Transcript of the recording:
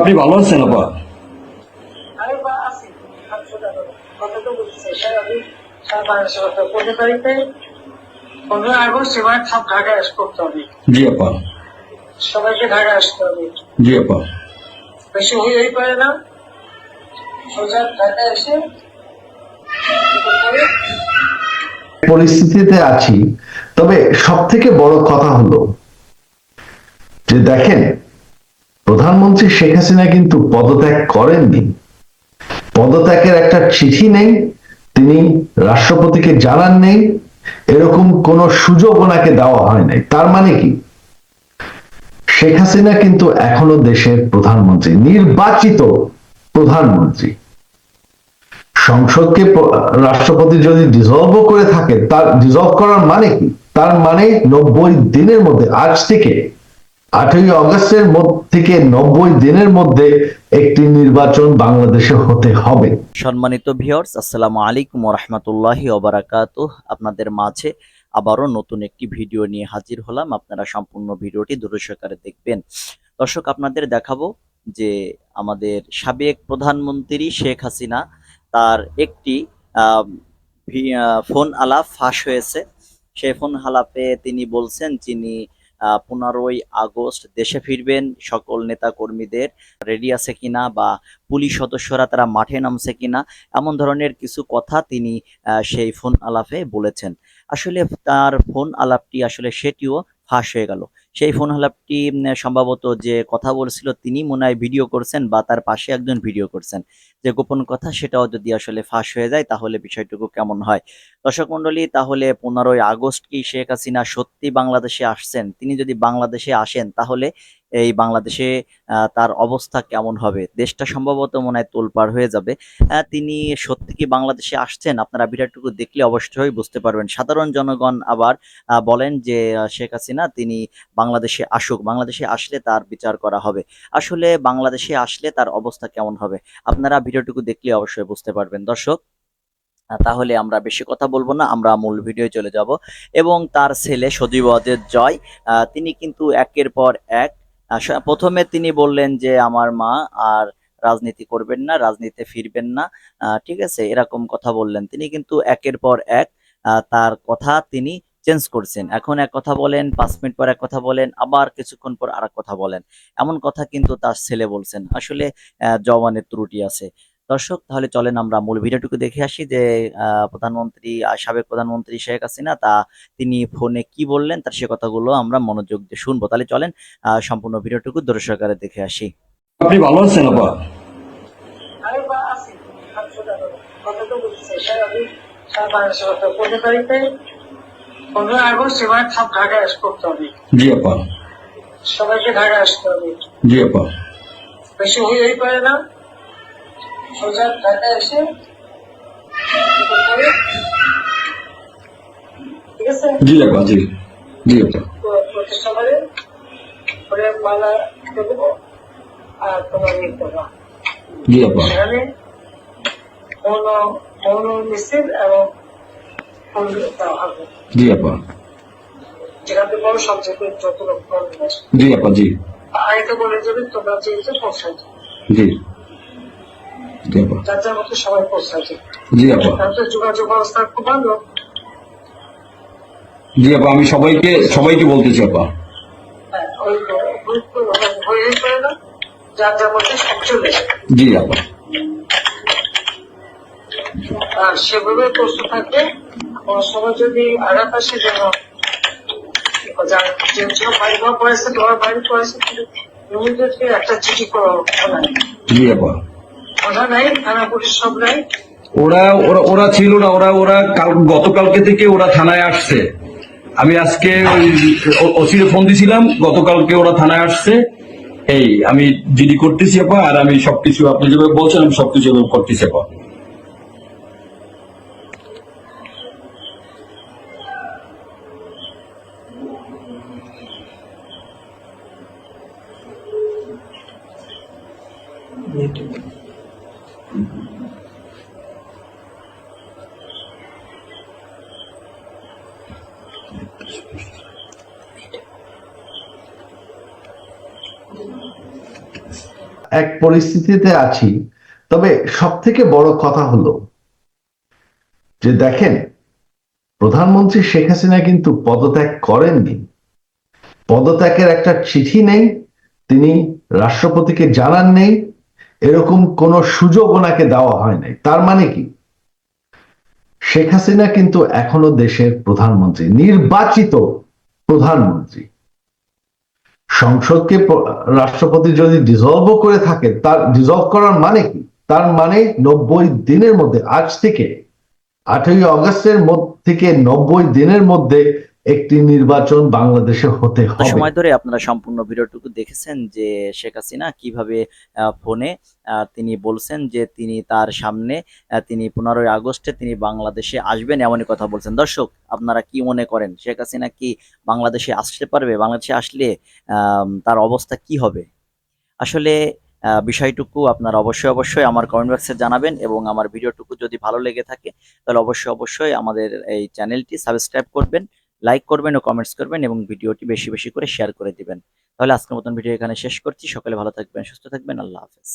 আপনি ভালো আছেন আপা? আমি বা আছি কথা তো বলতেছে স্যার আমি 15 তারিখে 15 আগস্ট এবার সব ঢাকায় করতে হবে। জি আপা। সবাইকে ঢাকায় আসতে হবে। জি আপা। বেশি হয়েই পারে না, সোজা ঢাকায় এসে পরিস্থিতিতে আছি। তবে সব থেকে বড় কথা হলো যে দেখেন, প্রধানমন্ত্রী শেখ হাসিনা কিন্তু পদত্যাগ করেননি। পদত্যাগের একটা চিঠি নেই, তিনি রাষ্ট্রপতিকে জানান নেই, এরকম কোন সুযোগ ওনাকে দেওয়া হয় নাই। তার মানে কি, শেখ হাসিনা কিন্তু এখনো দেশের প্রধানমন্ত্রী, নির্বাচিত প্রধানমন্ত্রী। সংসদকে রাষ্ট্রপতি যদি ডিসলভ করে থাকে, তার ডিসলভ করার মানে কি? তার মানে 90 দিনের মধ্যে, আজ থেকে 8ই অগস্টের থেকে 90 দিনের মধ্যে একটি নির্বাচন বাংলাদেশে হতে হবে। সম্মানিত ভিউয়ার্স, আসসালামু আলাইকুম ওয়া রাহমাতুল্লাহি ওয়া বারাকাতুহু। আপনাদের মাঝে আবারও নতুন একটি ভিডিও নিয়ে হাজির হলাম। আপনারা সম্পূর্ণ ভিডিওটি ধৈর্য সহকারে দেখবেন। দর্শক, আপনাদের দেখাবো যে আমাদের সাবেক প্রধানমন্ত্রী শেখ হাসিনা, তার একটি ফোন আলাপ ফাঁস হয়েছে। সেই ফোন আলাপে তিনি বলছেন তিনি 15ই আগস্ট দেশে ফিরবেন, সকল নেতা কর্মীদের রেডি আছে কিনা বা পুলিশ সদস্যরা তারা মাঠে নামছে কিনা, এমন ধরনের কিছু কথা তিনি সেই ফোন আলাপে বলেছেন। আসলে তার ফোন আলাপটি আসলে সেটিও ফাঁস হয়ে গেল। সেই ফোন আলাপটি সম্ভবত যে কথা বলছিল তিনি মনে হয় ভিডিও করছেন বা তার পাশে একজন ভিডিও করছেন। যে গোপন কথা সেটাও যদি আসলে ফাঁস হয়ে যায় তাহলে বিষয়টুকু কেমন হয়। দর্শক মন্ডলী, তাহলে 15ই আগস্ট কি শেখ হাসিনা সত্যি বাংলাদেশে আসছেন? তিনি যদি বাংলাদেশে আসেন তাহলে এই বাংলাদেশে তার অবস্থা কেমন হবে? দেশটা সম্ভবত মনে হয় তোলপাড় হয়ে যাবে। তিনি সত্যি কি বাংলাদেশে আসছেন? আপনারা ভিডিওটুকু দেখলে অবশ্যই বুঝতে পারবেন। সাধারণ জনগণ আবার বলেন যে শেখ হাসিনা তিনি বাংলাদেশে আসুক, বাংলাদেশে আসলে তার বিচার করা হবে। আসলে বাংলাদেশে আসলে তার অবস্থা কেমন হবে আপনারা ভিডিওটুকু দেখলে অবশ্যই বুঝতে পারবেন। দর্শক, তাহলে আমরা বেশি কথা বলবো না, আমরা মূল ভিডিও চলে যাব। এবং তার ছেলে সজীব ওয়াজেদ জয়, তিনি কিন্তু একের পর এক প্রথমে তিনি বললেন যে আমার মা আর রাজনীতি করবেন না, রাজনীতিতে ফিরবেন না, ঠিক আছে, এরকম কথা বললেন। তিনি কিন্তু একের পর এক তার কথা তিনি চেঞ্জ করছেন। এখন এক কথা বলেন, 5 মিনিট পর এক কথা বলেন, আবার কিছুক্ষণ পর আর এক কথা বলেন। এমন কথা কিন্তু তার ছেলে বলছেন। আসলে জওয়ানের ত্রুটি আছে। দর্শক, তাহলে চলেন আমরা মূল ভিডিওটুকু দেখে আসি যে সাবেক প্রধানমন্ত্রী শেখ হাসিনা তিনি ফোনে কি বললেন, তার সে কথাগুলো আমরা মনোযোগ দিয়ে শুনবো। তাহলে চলেন সম্পূর্ণ ভিডিওটুকু ধৈর্য সহকারে দেখে আসি। আপনি ভালো আছেন আপা? আমি বা আছি কথা তো বলতেছে স্যার আমি 15 তারিখে 15 আগস্ট এবার সব ঢাকায় করতে হবে। জি আপা। সবাইকে ঢাকায় আসতে হবে। জি আপা। বেশি হয়েই পারে না, সোজা ঢাকায় এসে ঠিক আছে। জি আপা। জি জি আপা। প্রতিষ্ঠা করে করে মালা দেবো আর তোমার ইয়ে করবো। জি আপা। সেখানে মৌন মিছিল এবং ফুল দেওয়া হবে। জি আপা। যেখান থেকে বড় সবচেয়ে যত লোক করবে। জি আপা। জি আগে তো বলে যাবে তোমরা চেয়েছো পৌঁছায় জি জি আপা। যার যার মতো সবাই পৌঁছাচ্ছে। জি আপা। তাহলে যোগাযোগ ব্যবস্থা খুব ভালো। জি আপা, আমি সবাইকে বলতেছি আপা। হ্যাঁ, ওই গ্রুপ হয়েই পারে না, যার যার মধ্যে সব চলে যায়। জি আপা। আর সেভাবে প্রস্তুত থাকবে। কোনো সময় যদি আঘাত আসে যেন বাড়ি ঘর পড়েছে, তোমার বাড়ি পড়েছে, ইমিডিয়েটলি একটা চিঠি করো। জি আপা। ওরা নাই, থানা পুলিশ সব নাই। ওরা ওরা ওরা ছিল না, ওরা গতকালকে থেকে ওরা থানায় আসছে। আমি আজকে ওই ওসিরে ফোন দিছিলাম, গতকালকে ওরা থানায় আসছে। এই আমি জিডি করতেছি আপা, আর আমি সবকিছু আপনি যেভাবে বলছেন আমি সবকিছু এভাবে করতেছি আপা। এক পরিস্থিতিতে আছি। তবে সব থেকে বড় কথা হলো যে দেখেন, প্রধানমন্ত্রী শেখ হাসিনা কিন্তু পদত্যাগ করেননি। পদত্যাগের একটা চিঠি নেই, তিনি রাষ্ট্রপতিকে জানান নেই, এরকম কোনো সুযোগ ওনাকে দেওয়া হয় নাই। তার মানে কি, শেখ হাসিনা কিন্তু এখনো দেশের প্রধানমন্ত্রী, নির্বাচিত প্রধানমন্ত্রী। সংসদকে রাষ্ট্রপতি যদি ডিসলভ করে থাকে, তার ডিসলভ করার মানে কি? তার মানে 90 দিনের মধ্যে, আজ থেকে 8ই অগস্টের থেকে 90 দিনের মধ্যে একটি নির্বাচন বাংলাদেশে হতে এত হবে। সময় ধরে আপনারা সম্পূর্ণ ভিডিওটুকু দেখেছেন যে শেখ হাসিনা কিভাবে ফোনে তিনি বলছেন যে তিনি তার সামনে তিনি 15ই আগস্টে তিনি বাংলাদেশে আসবেন এমনই কথা বলছেন। দর্শক, আপনারা কি মনে করেন, শেখ হাসিনা কি বাংলাদেশে আসতে পারবে? বাংলাদেশে আসলে তার অবস্থা কি হবে? আসলে বিষয়টুকু আপনারা অবশ্যই আমার কমেন্ট বক্সে জানাবেন, এবং আমার ভিডিওটুকু যদি ভালো লেগে থাকে তাহলে অবশ্যই আমাদের এই চ্যানেলটি সাবস্ক্রাইব করবেন, লাইক করবেন ও কমেন্টস করবেন, এবং ভিডিওটি বেশি বেশি করে শেয়ার করে দিবেন। তাহলে আজকের মতন ভিডিও এখানে শেষ করছি। সকলে ভালো থাকবেন, সুস্থ থাকবেন। আল্লাহ হাফেজ।